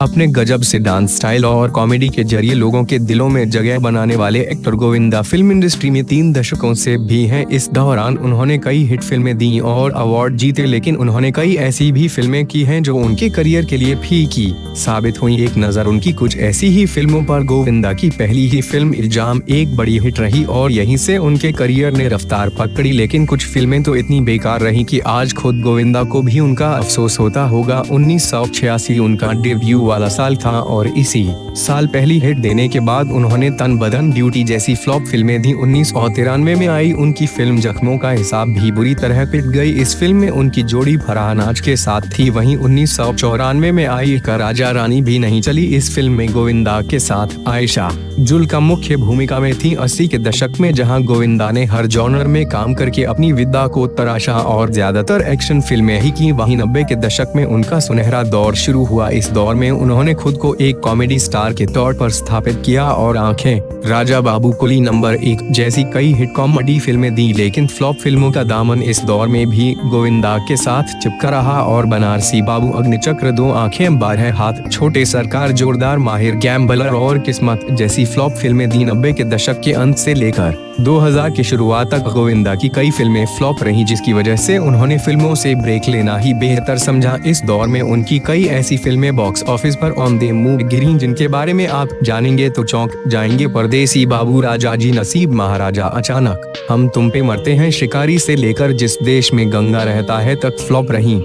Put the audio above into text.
अपने गजब से डांस स्टाइल और कॉमेडी के जरिए लोगों के दिलों में जगह बनाने वाले एक्टर गोविंदा फिल्म इंडस्ट्री में 3 दशकों से भी हैं। इस दौरान उन्होंने कई हिट फिल्में दी और अवार्ड जीते, लेकिन उन्होंने कई ऐसी भी फिल्में की हैं जो उनके करियर के लिए फीकी साबित हुई। एक नज़र उनकी कुछ ऐसी ही फिल्मों पर। गोविंदा की पहली ही फिल्म इल्जाम एक बड़ी हिट रही और यहीं से उनके करियर ने रफ्तार पकड़ी, लेकिन कुछ फिल्में तो इतनी बेकार रही कि आज खुद गोविंदा को भी उनका अफसोस होता होगा। 1986 उनका डेब्यू वाला साल था और इसी साल पहली हिट देने के बाद उन्होंने तन बदन ड्यूटी जैसी फ्लॉप फिल्में दी। 1993 में आई उनकी फिल्म जख्मों का हिसाब भी बुरी तरह पिट गई। इस फिल्म में उनकी जोड़ी फरहान आज के साथ थी। वहीं 1994 में आई एक राजा रानी भी नहीं चली। इस फिल्म में गोविंदा के साथ आयशा जुल्का मुख्य भूमिका में थी। 80 के दशक में जहां गोविंदा ने हर जॉनर में काम करके अपनी विद्या को तराशा और ज्यादातर एक्शन फिल्में ही की, वहीं 90 के दशक में उनका सुनहरा दौर शुरू हुआ। इस दौर में उन्होंने खुद को एक कॉमेडी स्टार के तौर पर स्थापित किया और आंखें, राजा बाबू, कुली नंबर 1 जैसी कई हिट कॉमेडी फिल्में दी, लेकिन फ्लॉप फिल्मों का दामन इस दौर में भी गोविंदा के साथ चिपका रहा और बनारसी बाबू, अग्निचक्र, 2 आंखें, 12 हाथ, छोटे सरकार, जोरदार, माहिर, गैम्बलर और किस्मत जैसी फ्लॉप फिल्में दी। 90 के दशक के अंत से लेकर 2000 की शुरुआत तक गोविंदा की कई फिल्में फ्लॉप रहीं, जिसकी वजह से उन्होंने फिल्मों से ब्रेक लेना ही बेहतर समझा। इस दौर में उनकी कई ऐसी फिल्में बॉक्स ऑफिस पर ऑन द मूव गिरी जिनके बारे में आप जानेंगे तो चौंक जाएंगे। परदेसी बाबू, राजाजी, नसीब, महाराजा, अचानक, हम तुम पे मरते हैं, शिकारी से लेकर जिस देश में गंगा रहता है तक फ्लॉप रहीं।